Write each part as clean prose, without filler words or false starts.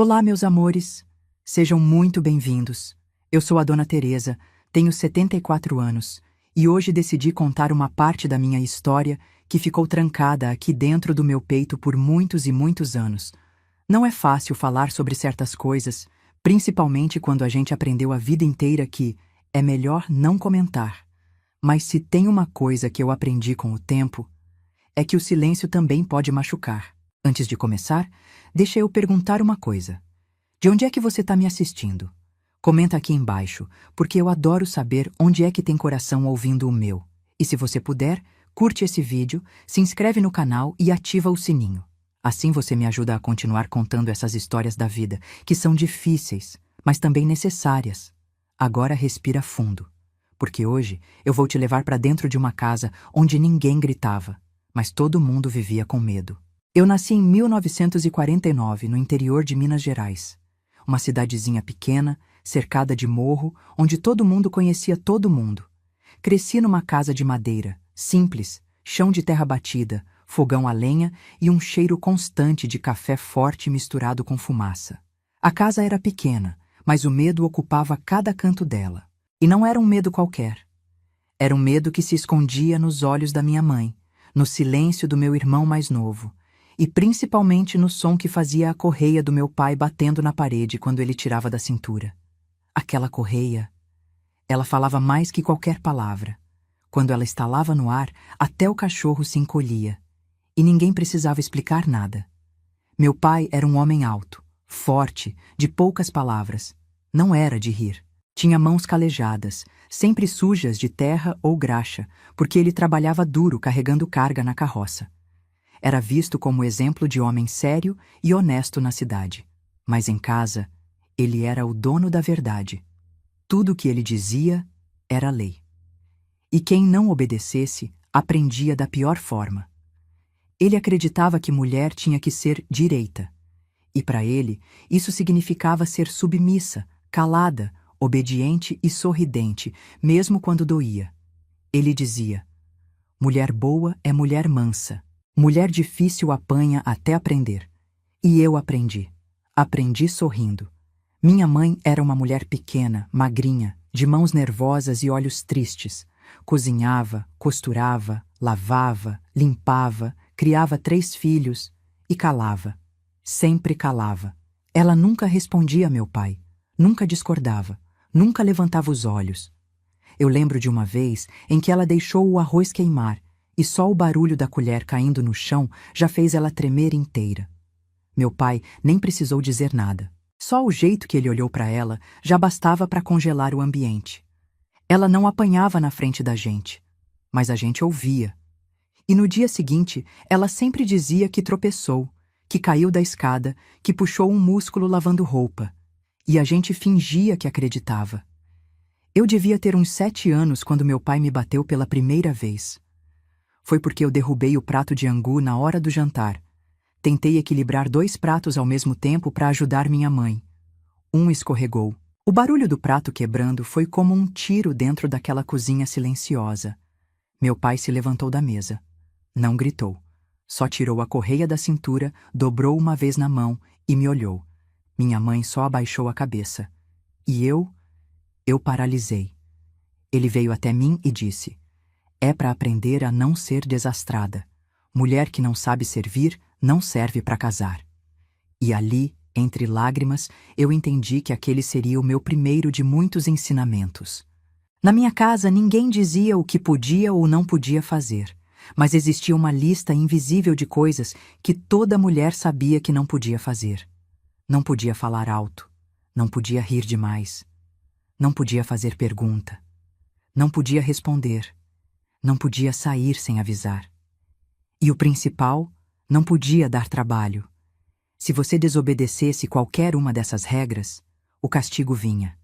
Olá, meus amores. Sejam muito bem-vindos. Eu sou a Dona Teresa, tenho 74 anos, e hoje decidi contar uma parte da minha história que ficou trancada aqui dentro do meu peito por muitos e muitos anos. Não é fácil falar sobre certas coisas, principalmente quando a gente aprendeu a vida inteira que é melhor não comentar. Mas se tem uma coisa que eu aprendi com o tempo, é que o silêncio também pode machucar. Antes de começar, deixa eu perguntar uma coisa. De onde é que você está me assistindo? Comenta aqui embaixo, porque eu adoro saber onde é que tem coração ouvindo o meu. E se você puder, curte esse vídeo, se inscreve no canal e ativa o sininho. Assim você me ajuda a continuar contando essas histórias da vida, que são difíceis, mas também necessárias. Agora respira fundo, porque hoje eu vou te levar para dentro de uma casa onde ninguém gritava, mas todo mundo vivia com medo. Eu nasci em 1949, no interior de Minas Gerais. Uma cidadezinha pequena, cercada de morro, onde todo mundo conhecia todo mundo. Cresci numa casa de madeira, simples, chão de terra batida, fogão a lenha e um cheiro constante de café forte misturado com fumaça. A casa era pequena, mas o medo ocupava cada canto dela. E não era um medo qualquer. Era um medo que se escondia nos olhos da minha mãe, no silêncio do meu irmão mais novo, e principalmente no som que fazia a correia do meu pai batendo na parede quando ele tirava da cintura. Aquela correia, ela falava mais que qualquer palavra. Quando ela estalava no ar, até o cachorro se encolhia. E ninguém precisava explicar nada. Meu pai era um homem alto, forte, de poucas palavras. Não era de rir. Tinha mãos calejadas, sempre sujas de terra ou graxa, porque ele trabalhava duro carregando carga na carroça. Era visto como exemplo de homem sério e honesto na cidade. Mas em casa, ele era o dono da verdade. Tudo o que ele dizia era lei. E quem não obedecesse, aprendia da pior forma. Ele acreditava que mulher tinha que ser direita. E para ele, isso significava ser submissa, calada, obediente e sorridente, mesmo quando doía. Ele dizia: mulher boa é mulher mansa. Mulher difícil apanha até aprender. E eu aprendi. Aprendi sorrindo. Minha mãe era uma mulher pequena, magrinha, de mãos nervosas e olhos tristes. Cozinhava, costurava, lavava, limpava, criava 3 filhos e calava. Sempre calava. Ela nunca respondia a meu pai, nunca discordava, nunca levantava os olhos. Eu lembro de uma vez em que ela deixou o arroz queimar e só o barulho da colher caindo no chão já fez ela tremer inteira. Meu pai nem precisou dizer nada. Só o jeito que ele olhou para ela já bastava para congelar o ambiente. Ela não apanhava na frente da gente, mas a gente ouvia. E no dia seguinte, ela sempre dizia que tropeçou, que caiu da escada, que puxou um músculo lavando roupa. E a gente fingia que acreditava. Eu devia ter uns 7 anos quando meu pai me bateu pela primeira vez. Foi porque eu derrubei o prato de angu na hora do jantar. Tentei equilibrar 2 pratos ao mesmo tempo para ajudar minha mãe. Um escorregou. O barulho do prato quebrando foi como um tiro dentro daquela cozinha silenciosa. Meu pai se levantou da mesa. Não gritou. Só tirou a correia da cintura, dobrou uma vez na mão e me olhou. Minha mãe só abaixou a cabeça. E eu paralisei. Ele veio até mim e disse: é para aprender a não ser desastrada. Mulher que não sabe servir, não serve para casar. E ali, entre lágrimas, eu entendi que aquele seria o meu primeiro de muitos ensinamentos. Na minha casa, ninguém dizia o que podia ou não podia fazer, mas existia uma lista invisível de coisas que toda mulher sabia que não podia fazer. Não podia falar alto, não podia rir demais, não podia fazer pergunta, não podia responder, não podia sair sem avisar. E o principal, não podia dar trabalho. Se você desobedecesse qualquer uma dessas regras, o castigo vinha.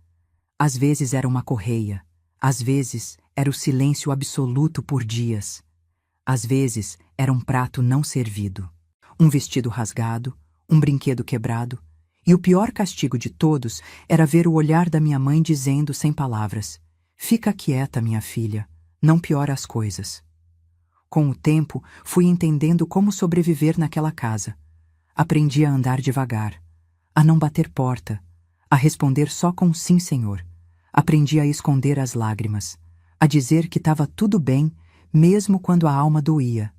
Às vezes era uma correia, às vezes era o silêncio absoluto por dias. Às vezes era um prato não servido, um vestido rasgado, um brinquedo quebrado. E o pior castigo de todos era ver o olhar da minha mãe dizendo sem palavras: fica quieta, minha filha, não piora as coisas. Com o tempo, fui entendendo como sobreviver naquela casa. Aprendi a andar devagar, a não bater porta, a responder só com sim, senhor. Aprendi a esconder as lágrimas, a dizer que estava tudo bem, mesmo quando a alma doía.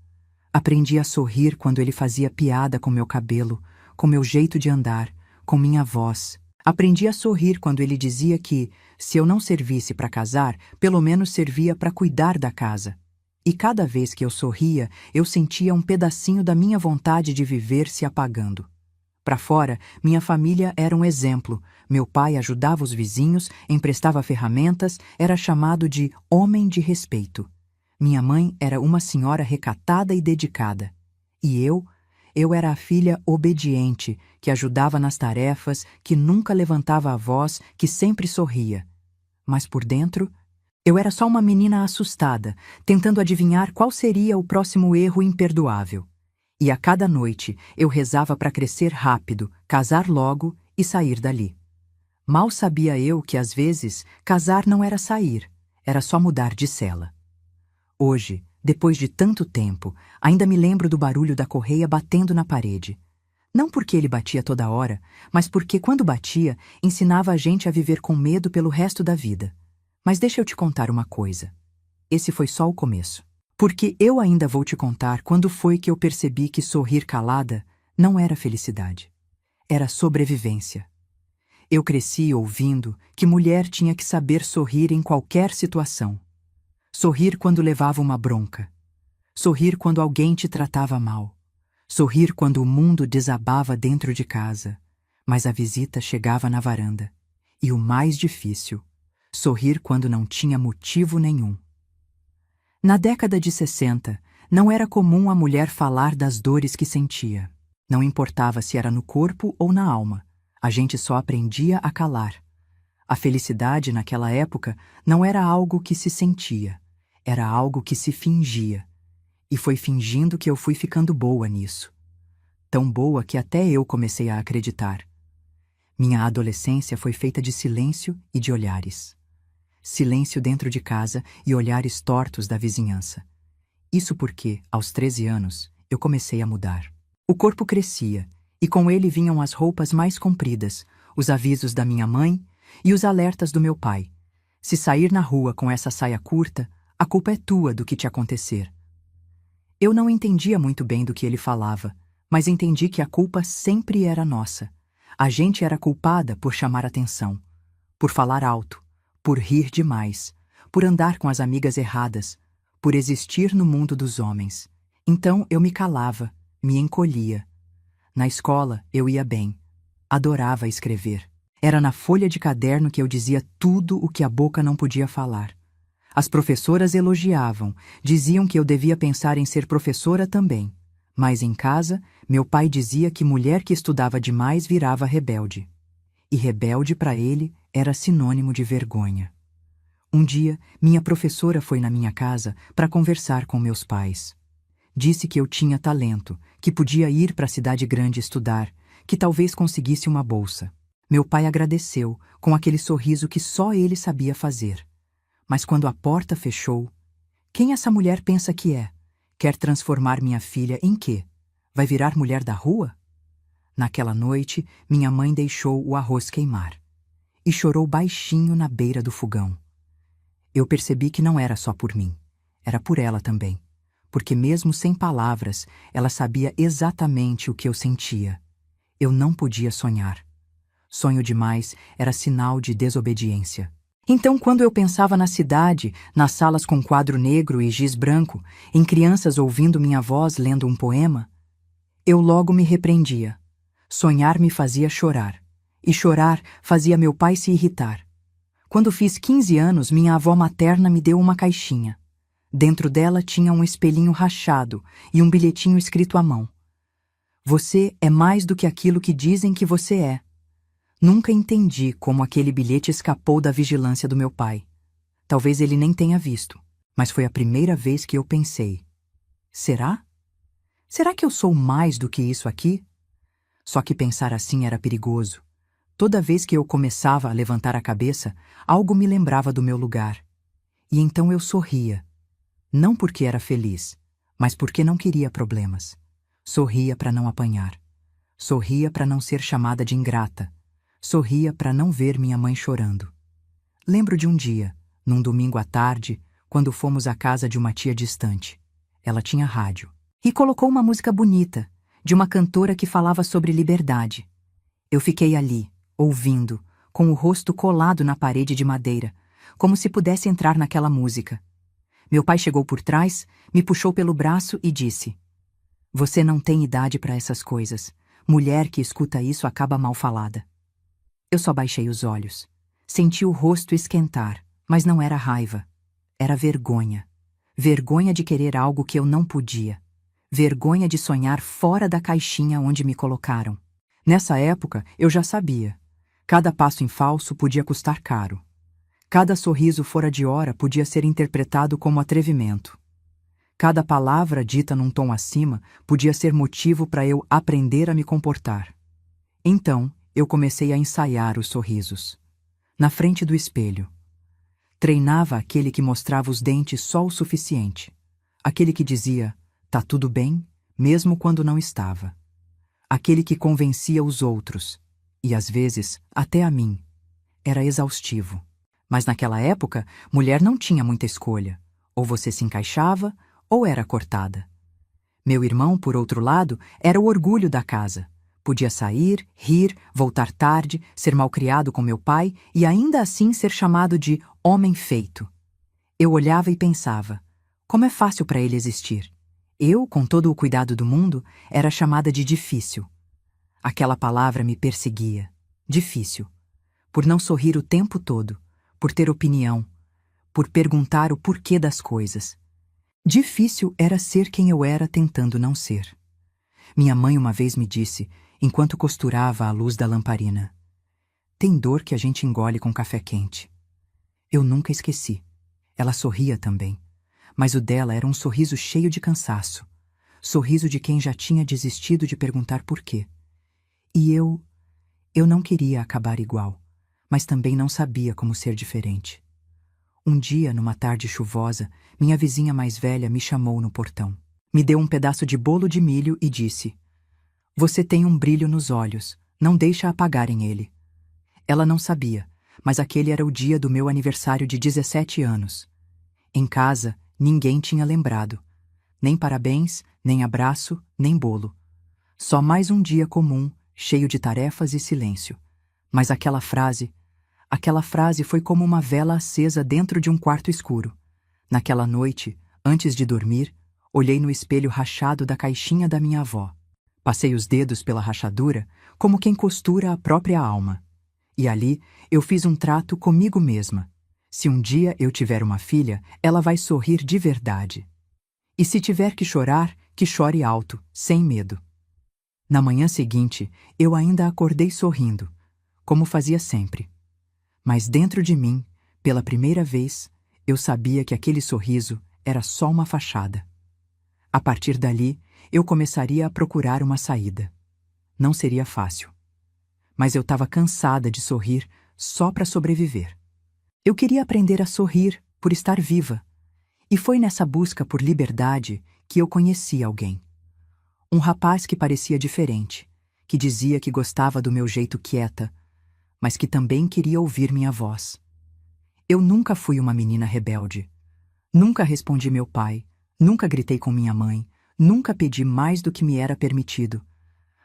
Aprendi a sorrir quando ele fazia piada com meu cabelo, com meu jeito de andar, com minha voz. Aprendi a sorrir quando ele dizia que, se eu não servisse para casar, pelo menos servia para cuidar da casa. E cada vez que eu sorria, eu sentia um pedacinho da minha vontade de viver se apagando. Para fora, minha família era um exemplo. Meu pai ajudava os vizinhos, emprestava ferramentas, era chamado de homem de respeito. Minha mãe era uma senhora recatada e dedicada. E eu era a filha obediente, que ajudava nas tarefas, que nunca levantava a voz, que sempre sorria. Mas por dentro, eu era só uma menina assustada, tentando adivinhar qual seria o próximo erro imperdoável. E a cada noite eu rezava para crescer rápido, casar logo e sair dali. Mal sabia eu que, às vezes, casar não era sair, era só mudar de cela. Hoje, depois de tanto tempo, ainda me lembro do barulho da correia batendo na parede. Não porque ele batia toda hora, mas porque, quando batia, ensinava a gente a viver com medo pelo resto da vida. Mas deixa eu te contar uma coisa. Esse foi só o começo. Porque eu ainda vou te contar quando foi que eu percebi que sorrir calada não era felicidade. Era sobrevivência. Eu cresci ouvindo que mulher tinha que saber sorrir em qualquer situação. Sorrir quando levava uma bronca. Sorrir quando alguém te tratava mal. Sorrir quando o mundo desabava dentro de casa, mas a visita chegava na varanda. E o mais difícil, sorrir quando não tinha motivo nenhum. Na década de 60, não era comum a mulher falar das dores que sentia. Não importava se era no corpo ou na alma, a gente só aprendia a calar. A felicidade naquela época não era algo que se sentia, era algo que se fingia. E foi fingindo que eu fui ficando boa nisso. Tão boa que até eu comecei a acreditar. Minha adolescência foi feita de silêncio e de olhares. Silêncio dentro de casa e olhares tortos da vizinhança. Isso porque, aos 13 anos, eu comecei a mudar. O corpo crescia, e com ele vinham as roupas mais compridas, os avisos da minha mãe e os alertas do meu pai. Se sair na rua com essa saia curta, a culpa é tua do que te acontecer. Eu não entendia muito bem do que ele falava, mas entendi que a culpa sempre era nossa. A gente era culpada por chamar atenção, por falar alto, por rir demais, por andar com as amigas erradas, por existir no mundo dos homens. Então eu me calava, me encolhia. Na escola eu ia bem. Adorava escrever. Era na folha de caderno que eu dizia tudo o que a boca não podia falar. As professoras elogiavam, diziam que eu devia pensar em ser professora também. Mas em casa, meu pai dizia que mulher que estudava demais virava rebelde. E rebelde para ele era sinônimo de vergonha. Um dia, minha professora foi na minha casa para conversar com meus pais. Disse que eu tinha talento, que podia ir para a cidade grande estudar, que talvez conseguisse uma bolsa. Meu pai agradeceu, com aquele sorriso que só ele sabia fazer. Mas quando a porta fechou, quem essa mulher pensa que é? Quer transformar minha filha em quê? Vai virar mulher da rua? Naquela noite, minha mãe deixou o arroz queimar e chorou baixinho na beira do fogão. Eu percebi que não era só por mim, era por ela também, porque mesmo sem palavras, ela sabia exatamente o que eu sentia. Eu não podia sonhar. Sonho demais era sinal de desobediência. Então, quando eu pensava na cidade, nas salas com quadro negro e giz branco, em crianças ouvindo minha voz lendo um poema, eu logo me repreendia. Sonhar me fazia chorar, e chorar fazia meu pai se irritar. Quando fiz 15 anos, minha avó materna me deu uma caixinha. Dentro dela tinha um espelhinho rachado e um bilhetinho escrito à mão. Você é mais do que aquilo que dizem que você é. Nunca entendi como aquele bilhete escapou da vigilância do meu pai. Talvez ele nem tenha visto, mas foi a primeira vez que eu pensei: será? Será que eu sou mais do que isso aqui? Só que pensar assim era perigoso. Toda vez que eu começava a levantar a cabeça, algo me lembrava do meu lugar. E então eu sorria. Não porque era feliz, mas porque não queria problemas. Sorria para não apanhar. Sorria para não ser chamada de ingrata. Sorria para não ver minha mãe chorando. Lembro de um dia, num domingo à tarde, quando fomos à casa de uma tia distante. Ela tinha rádio. E colocou uma música bonita, de uma cantora que falava sobre liberdade. Eu fiquei ali, ouvindo, com o rosto colado na parede de madeira, como se pudesse entrar naquela música. Meu pai chegou por trás, me puxou pelo braço e disse: "Você não tem idade para essas coisas. Mulher que escuta isso acaba mal falada." Eu só baixei os olhos. Senti o rosto esquentar, mas não era raiva. Era vergonha. Vergonha de querer algo que eu não podia. Vergonha de sonhar fora da caixinha onde me colocaram. Nessa época, eu já sabia. Cada passo em falso podia custar caro. Cada sorriso fora de hora podia ser interpretado como atrevimento. Cada palavra dita num tom acima podia ser motivo para eu aprender a me comportar. Então, eu comecei a ensaiar os sorrisos. Na frente do espelho. Treinava aquele que mostrava os dentes só o suficiente. Aquele que dizia, "Tá tudo bem", mesmo quando não estava. Aquele que convencia os outros, e às vezes até a mim. Era exaustivo. Mas naquela época, mulher não tinha muita escolha. Ou você se encaixava, ou era cortada. Meu irmão, por outro lado, era o orgulho da casa. Podia sair, rir, voltar tarde, ser malcriado com meu pai e ainda assim ser chamado de homem feito. Eu olhava e pensava, como é fácil para ele existir. Eu, com todo o cuidado do mundo, era chamada de difícil. Aquela palavra me perseguia. Difícil. Por não sorrir o tempo todo, por ter opinião, por perguntar o porquê das coisas. Difícil era ser quem eu era tentando não ser. Minha mãe uma vez me disse, enquanto costurava a luz da lamparina: "Tem dor que a gente engole com café quente." Eu nunca esqueci. Ela sorria também, mas o dela era um sorriso cheio de cansaço. Sorriso de quem já tinha desistido de perguntar por quê. E eu não queria acabar igual, mas também não sabia como ser diferente. Um dia, numa tarde chuvosa, minha vizinha mais velha me chamou no portão. Me deu um pedaço de bolo de milho e disse: "Você tem um brilho nos olhos, não deixa apagarem ele." Ela não sabia, mas aquele era o dia do meu aniversário de 17 anos. Em casa, ninguém tinha lembrado. Nem parabéns, nem abraço, nem bolo. Só mais um dia comum, cheio de tarefas e silêncio. Mas aquela frase foi como uma vela acesa dentro de um quarto escuro. Naquela noite, antes de dormir, olhei no espelho rachado da caixinha da minha avó. Passei os dedos pela rachadura, como quem costura a própria alma. E ali, eu fiz um trato comigo mesma. Se um dia eu tiver uma filha, ela vai sorrir de verdade. E se tiver que chore alto, sem medo. Na manhã seguinte, eu ainda acordei sorrindo, como fazia sempre. Mas dentro de mim, pela primeira vez, eu sabia que aquele sorriso era só uma fachada. A partir dali, eu começaria a procurar uma saída. Não seria fácil. Mas eu estava cansada de sorrir só para sobreviver. Eu queria aprender a sorrir por estar viva. E foi nessa busca por liberdade que eu conheci alguém. Um rapaz que parecia diferente, que dizia que gostava do meu jeito quieta, mas que também queria ouvir minha voz. Eu nunca fui uma menina rebelde. Nunca respondi meu pai, nunca gritei com minha mãe, nunca pedi mais do que me era permitido.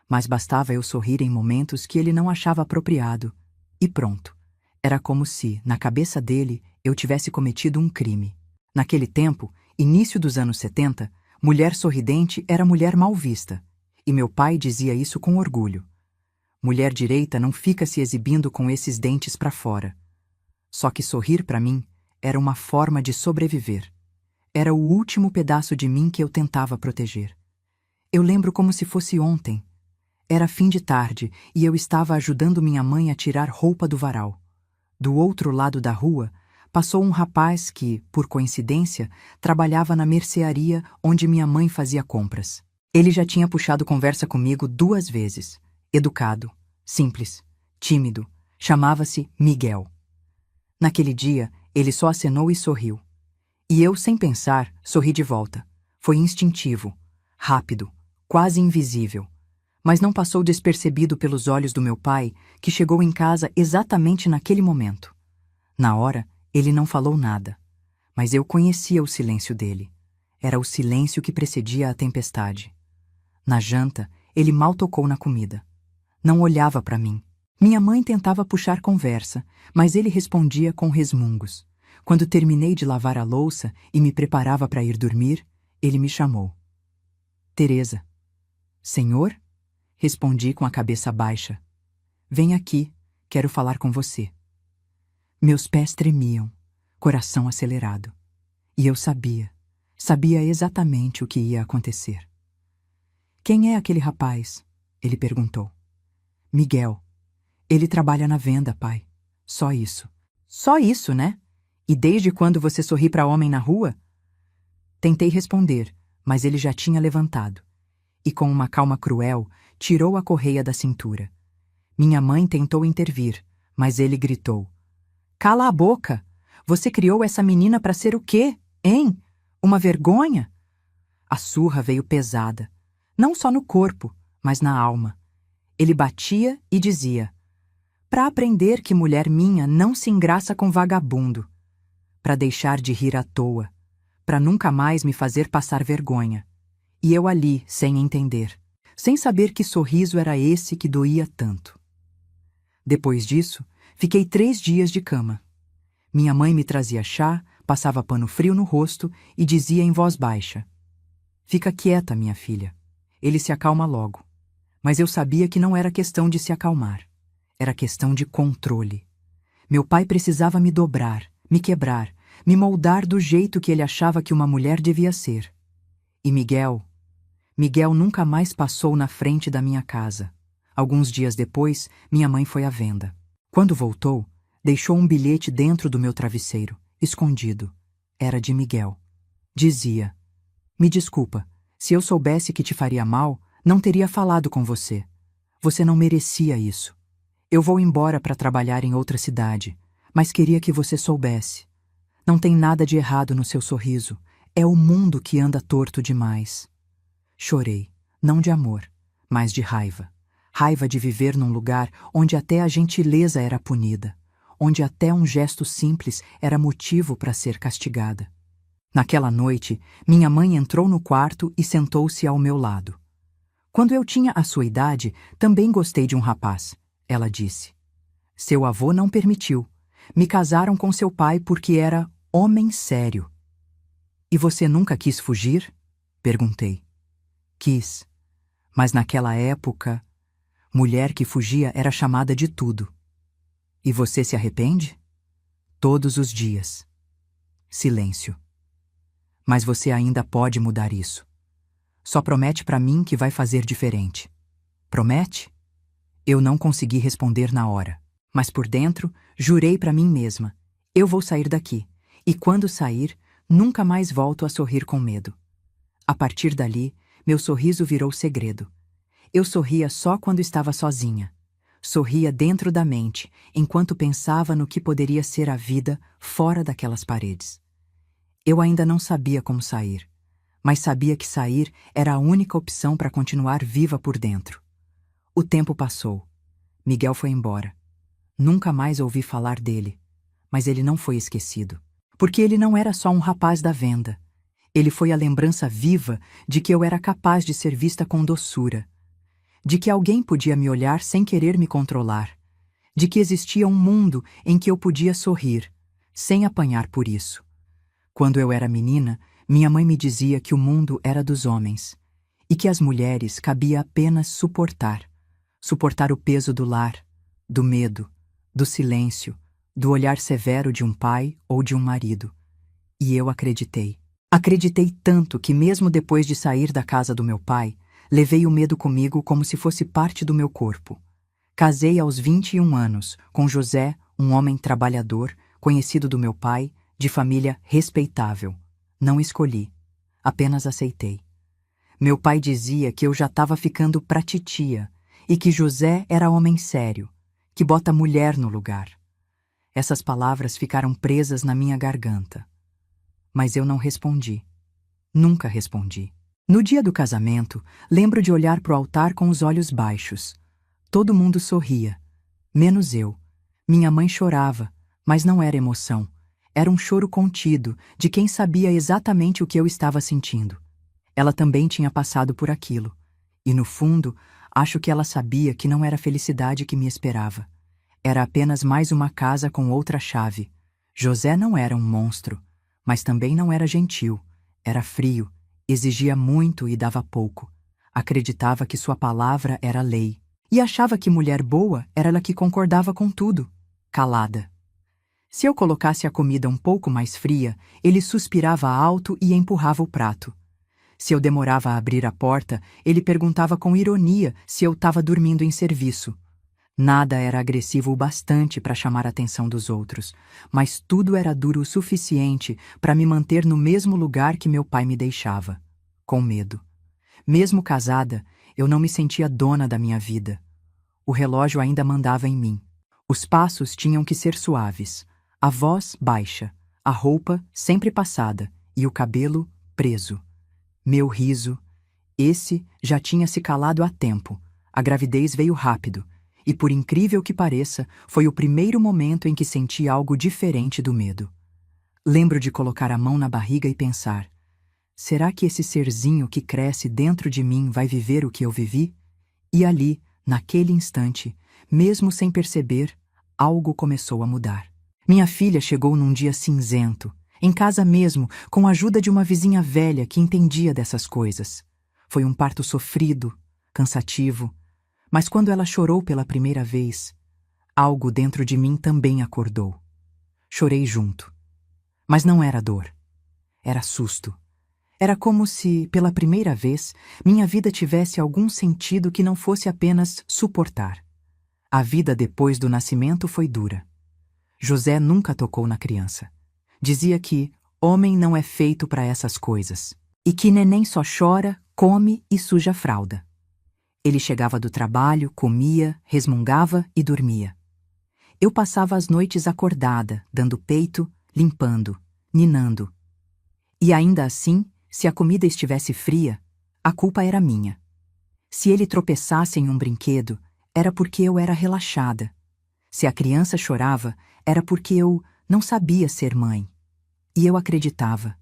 Mas bastava eu sorrir em momentos que ele não achava apropriado. E pronto. Era como se, na cabeça dele, eu tivesse cometido um crime. Naquele tempo, início dos anos 70, mulher sorridente era mulher mal vista. E meu pai dizia isso com orgulho. Mulher direita não fica se exibindo com esses dentes para fora. Só que sorrir para mim era uma forma de sobreviver. Era o último pedaço de mim que eu tentava proteger. Eu lembro como se fosse ontem. Era fim de tarde e eu estava ajudando minha mãe a tirar roupa do varal. Do outro lado da rua, passou um rapaz que, por coincidência, trabalhava na mercearia onde minha mãe fazia compras. Ele já tinha puxado conversa comigo 2 vezes. Educado, simples, tímido, chamava-se Miguel. Naquele dia, ele só acenou e sorriu. E eu, sem pensar, sorri de volta. Foi instintivo, rápido, quase invisível. Mas não passou despercebido pelos olhos do meu pai, que chegou em casa exatamente naquele momento. Na hora, ele não falou nada, mas eu conhecia o silêncio dele. Era o silêncio que precedia a tempestade. Na janta, ele mal tocou na comida. Não olhava para mim. Minha mãe tentava puxar conversa, mas ele respondia com resmungos. Quando terminei de lavar a louça e me preparava para ir dormir, ele me chamou. Teresa. Senhor? Respondi com a cabeça baixa. Vem aqui, quero falar com você. Meus pés tremiam, coração acelerado. E eu sabia exatamente o que ia acontecer. Quem é aquele rapaz? Ele perguntou. Miguel. Ele trabalha na venda, pai. Só isso. Só isso, né? E desde quando você sorri para homem na rua? Tentei responder, mas ele já tinha levantado. E com uma calma cruel, tirou a correia da cintura. Minha mãe tentou intervir, mas ele gritou. Cala a boca! Você criou essa menina para ser o quê, hein? Uma vergonha? A surra veio pesada, não só no corpo, mas na alma. Ele batia e dizia, para aprender que mulher minha não se engraça com vagabundo, para deixar de rir à toa, para nunca mais me fazer passar vergonha. E eu ali, sem entender, sem saber que sorriso era esse que doía tanto. Depois disso, fiquei 3 dias de cama. Minha mãe me trazia chá, passava pano frio no rosto e dizia em voz baixa, fica quieta, minha filha. Ele se acalma logo. Mas eu sabia que não era questão de se acalmar. Era questão de controle. Meu pai precisava me dobrar, me quebrar, me moldar do jeito que ele achava que uma mulher devia ser. E Miguel nunca mais passou na frente da minha casa. Alguns dias depois, minha mãe foi à venda. Quando voltou, deixou um bilhete dentro do meu travesseiro, escondido. Era de Miguel. Dizia, me desculpa, se eu soubesse que te faria mal, não teria falado com você. Você não merecia isso. Eu vou embora para trabalhar em outra cidade, mas queria que você soubesse. Não tem nada de errado no seu sorriso. É o mundo que anda torto demais. Chorei, não de amor, mas de raiva. Raiva de viver num lugar onde até a gentileza era punida, onde até um gesto simples era motivo para ser castigada. Naquela noite, minha mãe entrou no quarto e sentou-se ao meu lado. Quando eu tinha a sua idade, também gostei de um rapaz, ela disse. Seu avô não permitiu. Me casaram com seu pai porque era homem sério. E você nunca quis fugir? Perguntei. Quis. Mas naquela época, mulher que fugia era chamada de tudo. E você se arrepende? Todos os dias. Silêncio. Mas você ainda pode mudar isso. Só promete para mim que vai fazer diferente. Promete? Eu não consegui responder na hora, mas por dentro jurei para mim mesma. Eu vou sair daqui, e quando sair, nunca mais volto a sorrir com medo. A partir dali, meu sorriso virou segredo. Eu sorria só quando estava sozinha. Sorria dentro da mente, enquanto pensava no que poderia ser a vida fora daquelas paredes. Eu ainda não sabia como sair, mas sabia que sair era a única opção para continuar viva por dentro. O tempo passou. Miguel foi embora. Nunca mais ouvi falar dele, mas ele não foi esquecido. Porque ele não era só um rapaz da venda. Ele foi a lembrança viva de que eu era capaz de ser vista com doçura, de que alguém podia me olhar sem querer me controlar, de que existia um mundo em que eu podia sorrir, sem apanhar por isso. Quando eu era menina, minha mãe me dizia que o mundo era dos homens, e que as mulheres cabia apenas suportar o peso do lar, do medo, do silêncio, do olhar severo de um pai ou de um marido. E eu acreditei. Acreditei tanto que mesmo depois de sair da casa do meu pai, levei o medo comigo como se fosse parte do meu corpo. Casei aos 21 anos, com José, um homem trabalhador, conhecido do meu pai, de família respeitável. Não escolhi, apenas aceitei. Meu pai dizia que eu já estava ficando pra titia e que José era homem sério, que bota mulher no lugar. Essas palavras ficaram presas na minha garganta. Mas eu não respondi. Nunca respondi. No dia do casamento, lembro de olhar para o altar com os olhos baixos. Todo mundo sorria, menos eu. Minha mãe chorava, mas não era emoção. Era um choro contido, de quem sabia exatamente o que eu estava sentindo. Ela também tinha passado por aquilo. E no fundo, acho que ela sabia que não era a felicidade que me esperava. Era apenas mais uma casa com outra chave. José não era um monstro, mas também não era gentil. Era frio, exigia muito e dava pouco. Acreditava que sua palavra era lei. E achava que mulher boa era ela que concordava com tudo, calada. Se eu colocasse a comida um pouco mais fria, ele suspirava alto e empurrava o prato. Se eu demorava a abrir a porta, ele perguntava com ironia se eu estava dormindo em serviço. Nada era agressivo o bastante para chamar a atenção dos outros, mas tudo era duro o suficiente para me manter no mesmo lugar que meu pai me deixava, com medo. Mesmo casada, eu não me sentia dona da minha vida. O relógio ainda mandava em mim. Os passos tinham que ser suaves, a voz baixa, a roupa sempre passada e o cabelo preso. Meu riso, esse já tinha se calado há tempo. A gravidez veio rápido, e por incrível que pareça, foi o primeiro momento em que senti algo diferente do medo. Lembro de colocar a mão na barriga e pensar: será que esse serzinho que cresce dentro de mim vai viver o que eu vivi? E ali, naquele instante, mesmo sem perceber, algo começou a mudar. Minha filha chegou num dia cinzento, em casa mesmo, com a ajuda de uma vizinha velha que entendia dessas coisas. Foi um parto sofrido, cansativo, mas quando ela chorou pela primeira vez, algo dentro de mim também acordou. Chorei junto. Mas não era dor. Era susto. Era como se, pela primeira vez, minha vida tivesse algum sentido que não fosse apenas suportar. A vida depois do nascimento foi dura. José nunca tocou na criança. Dizia que homem não é feito para essas coisas e que neném só chora, come e suja a fralda. Ele chegava do trabalho, comia, resmungava e dormia. Eu passava as noites acordada, dando peito, limpando, ninando. E ainda assim, se a comida estivesse fria, a culpa era minha. Se ele tropeçasse em um brinquedo, era porque eu era relaxada. Se a criança chorava, era porque eu não sabia ser mãe. E eu acreditava.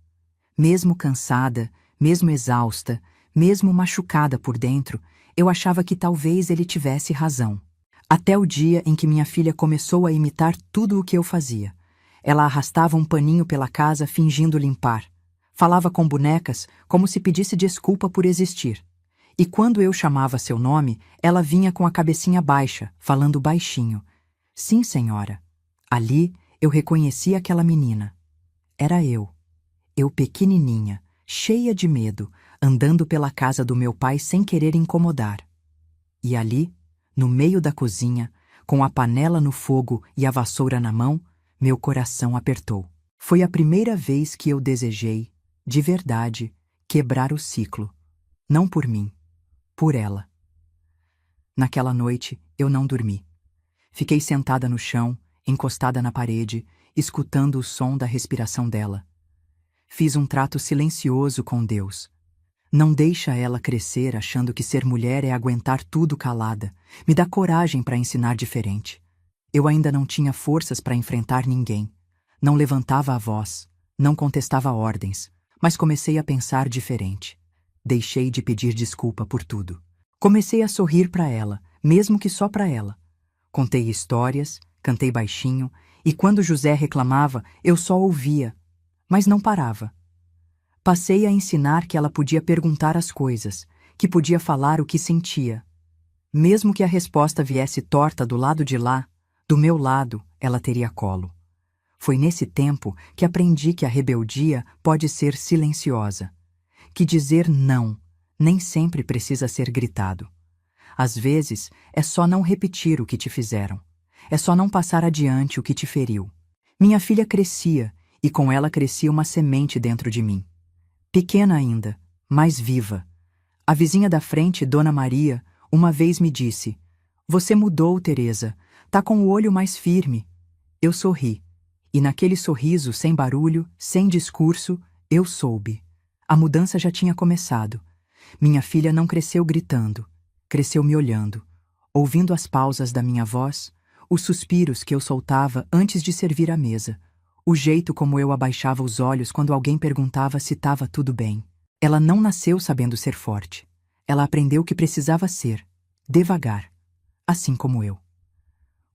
Mesmo cansada, mesmo exausta, mesmo machucada por dentro, eu achava que talvez ele tivesse razão. Até o dia em que minha filha começou a imitar tudo o que eu fazia. Ela arrastava um paninho pela casa fingindo limpar. Falava com bonecas como se pedisse desculpa por existir. E quando eu chamava seu nome, ela vinha com a cabecinha baixa, falando baixinho: "Sim, senhora." Ali eu reconheci aquela menina. Era eu. Eu pequenininha, cheia de medo, andando pela casa do meu pai sem querer incomodar. E ali, no meio da cozinha, com a panela no fogo e a vassoura na mão, meu coração apertou. Foi a primeira vez que eu desejei, de verdade, quebrar o ciclo. Não por mim, por ela. Naquela noite, eu não dormi. Fiquei sentada no chão, encostada na parede, escutando o som da respiração dela. Fiz um trato silencioso com Deus. Não deixa ela crescer achando que ser mulher é aguentar tudo calada. Me dá coragem para ensinar diferente. Eu ainda não tinha forças para enfrentar ninguém. Não levantava a voz, não contestava ordens, mas comecei a pensar diferente. Deixei de pedir desculpa por tudo. Comecei a sorrir para ela, mesmo que só para ela. Contei histórias, cantei baixinho, e quando José reclamava, eu só ouvia, mas não parava. Passei a ensinar que ela podia perguntar as coisas, que podia falar o que sentia. Mesmo que a resposta viesse torta do lado de lá, do meu lado, ela teria colo. Foi nesse tempo que aprendi que a rebeldia pode ser silenciosa, que dizer não nem sempre precisa ser gritado. Às vezes, é só não repetir o que te fizeram. É só não passar adiante o que te feriu. Minha filha crescia, e com ela crescia uma semente dentro de mim. Pequena ainda, mas viva. A vizinha da frente, Dona Maria, uma vez me disse: "Você mudou, Teresa. Tá com o olho mais firme." Eu sorri. E naquele sorriso, sem barulho, sem discurso, eu soube. A mudança já tinha começado. Minha filha não cresceu gritando, cresceu me olhando, ouvindo as pausas da minha voz, os suspiros que eu soltava antes de servir a mesa, o jeito como eu abaixava os olhos quando alguém perguntava se estava tudo bem. Ela não nasceu sabendo ser forte. Ela aprendeu que precisava ser, devagar, assim como eu.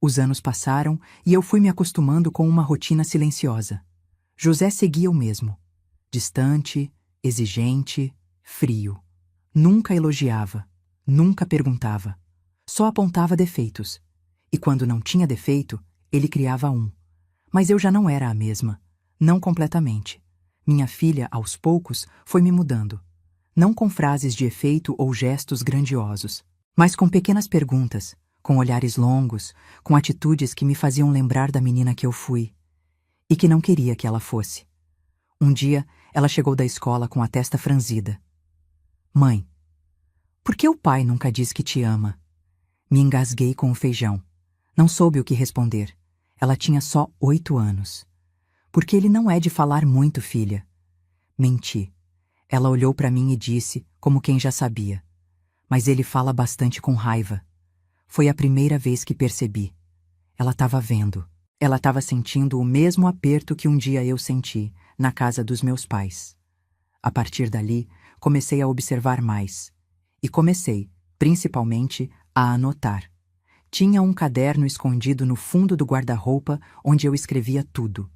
Os anos passaram e eu fui me acostumando com uma rotina silenciosa. José seguia o mesmo. Distante, exigente, frio. Nunca elogiava, nunca perguntava. Só apontava defeitos. E quando não tinha defeito, ele criava um. Mas eu já não era a mesma. Não completamente. Minha filha, aos poucos, foi me mudando. Não com frases de efeito ou gestos grandiosos, mas com pequenas perguntas, com olhares longos, com atitudes que me faziam lembrar da menina que eu fui e que não queria que ela fosse. Um dia, ela chegou da escola com a testa franzida. Mãe, por que o pai nunca diz que te ama? Me engasguei com o feijão. Não soube o que responder. Ela tinha só 8 anos. Porque ele não é de falar muito, filha. Menti. Ela olhou para mim e disse, como quem já sabia. Mas ele fala bastante com raiva. Foi a primeira vez que percebi. Ela estava vendo. Ela estava sentindo o mesmo aperto que um dia eu senti, na casa dos meus pais. A partir dali, comecei a observar mais. E comecei, principalmente, a anotar. Tinha um caderno escondido no fundo do guarda-roupa onde eu escrevia tudo.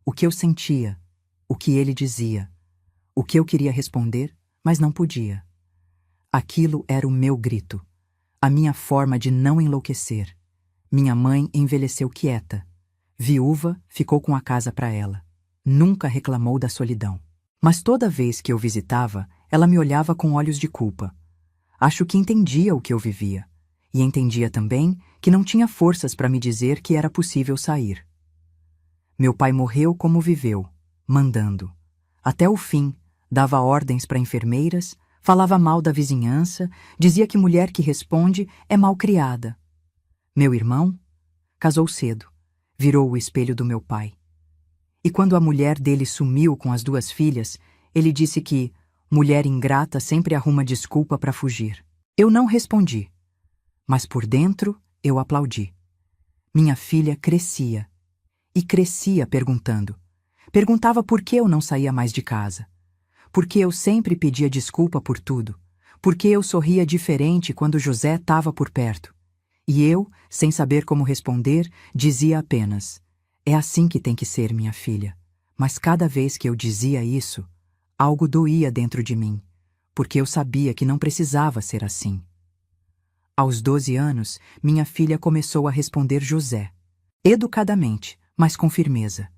O que eu sentia, o que ele dizia, o que eu queria responder, mas não podia. Aquilo era o meu grito, a minha forma de não enlouquecer. Minha mãe envelheceu quieta. Viúva, ficou com a casa para ela. Nunca reclamou da solidão. Mas toda vez que eu visitava, ela me olhava com olhos de culpa. Acho que entendia o que eu vivia. E entendia também que não tinha forças para me dizer que era possível sair. Meu pai morreu como viveu, mandando. Até o fim, dava ordens para enfermeiras, falava mal da vizinhança, dizia que mulher que responde é mal-criada. Meu irmão casou cedo, virou o espelho do meu pai. E quando a mulher dele sumiu com as 2 filhas, ele disse que mulher ingrata sempre arruma desculpa para fugir. Eu não respondi, mas por dentro eu aplaudi. Minha filha crescia. E crescia perguntando. Perguntava por que eu não saía mais de casa. Por que eu sempre pedia desculpa por tudo. Por que eu sorria diferente quando José estava por perto. E eu, sem saber como responder, dizia apenas: é assim que tem que ser, minha filha. Mas cada vez que eu dizia isso, algo doía dentro de mim, porque eu sabia que não precisava ser assim. Aos 12 anos, minha filha começou a responder José. Educadamente, mas com firmeza.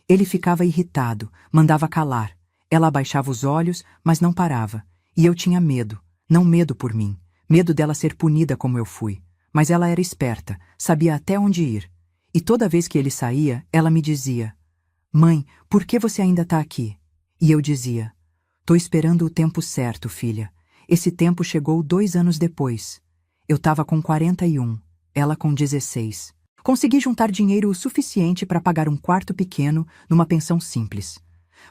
Ele ficava irritado, mandava calar. Ela abaixava os olhos, mas não parava. E eu tinha medo. Não medo por mim. Medo dela ser punida como eu fui. Mas ela era esperta, sabia até onde ir. E toda vez que ele saía, ela me dizia: Mãe, por que você ainda está aqui? E eu dizia: Tô esperando o tempo certo, filha. Esse tempo chegou 2 anos depois. Eu estava com 41, ela com 16. Consegui juntar dinheiro o suficiente para pagar um quarto pequeno numa pensão simples.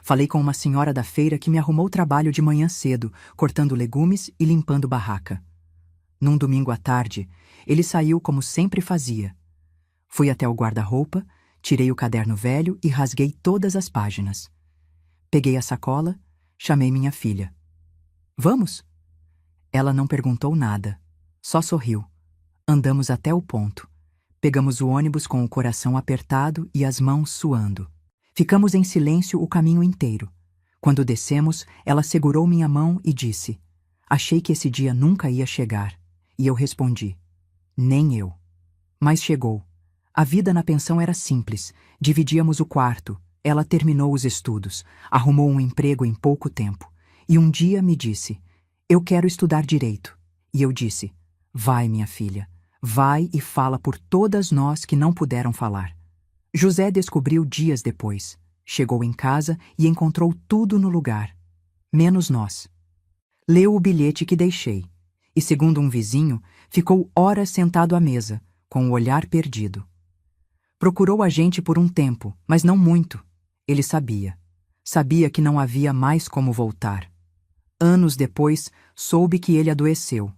Falei com uma senhora da feira que me arrumou trabalho de manhã cedo, cortando legumes e limpando barraca. Num domingo à tarde, ele saiu como sempre fazia. Fui até o guarda-roupa, tirei o caderno velho e rasguei todas as páginas. Peguei a sacola, chamei minha filha. Vamos? Ela não perguntou nada, só sorriu. Andamos até o ponto. Pegamos o ônibus com o coração apertado e as mãos suando. Ficamos em silêncio o caminho inteiro. Quando descemos, ela segurou minha mão e disse: Achei que esse dia nunca ia chegar. E eu respondi: Nem eu. Mas chegou. A vida na pensão era simples. Dividíamos o quarto. Ela terminou os estudos, arrumou um emprego em pouco tempo. E um dia me disse: Eu quero estudar direito. E eu disse: Vai, minha filha. Vai e fala por todas nós que não puderam falar. José descobriu dias depois. Chegou em casa e encontrou tudo no lugar, menos nós. Leu o bilhete que deixei e, segundo um vizinho, ficou horas sentado à mesa, com o olhar perdido. Procurou a gente por um tempo, mas não muito. Ele sabia. Sabia que não havia mais como voltar. Anos depois, soube que ele adoeceu.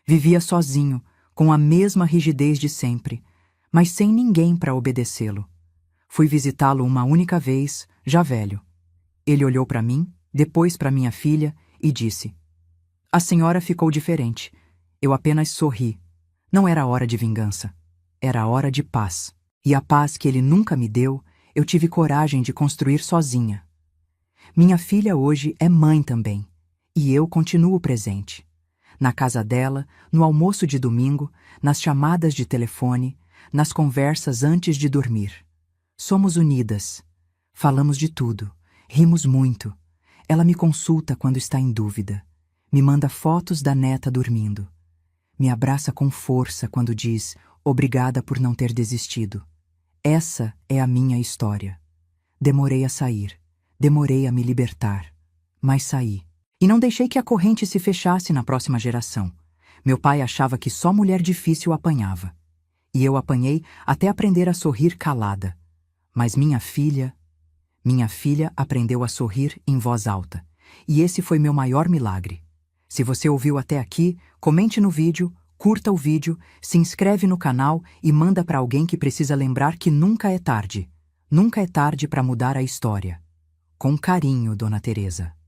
Vivia sozinho, com a mesma rigidez de sempre, mas sem ninguém para obedecê-lo. Fui visitá-lo uma única vez, já velho. Ele olhou para mim, depois para minha filha, e disse: "A senhora ficou diferente." Eu apenas sorri. Não era hora de vingança. Era hora de paz. E a paz que ele nunca me deu, eu tive coragem de construir sozinha. Minha filha hoje é mãe também. E eu continuo presente. Na casa dela, no almoço de domingo, nas chamadas de telefone, nas conversas antes de dormir. Somos unidas. Falamos de tudo. Rimos muito. Ela me consulta quando está em dúvida. Me manda fotos da neta dormindo. Me abraça com força quando diz obrigada por não ter desistido. Essa é a minha história. Demorei a sair. Demorei a me libertar. Mas saí. E não deixei que a corrente se fechasse na próxima geração. Meu pai achava que só mulher difícil apanhava. E eu apanhei até aprender a sorrir calada. Mas minha filha aprendeu a sorrir em voz alta. E esse foi meu maior milagre. Se você ouviu até aqui, comente no vídeo, curta o vídeo, se inscreve no canal e manda para alguém que precisa lembrar que nunca é tarde. Nunca é tarde para mudar a história. Com carinho, Dona Teresa.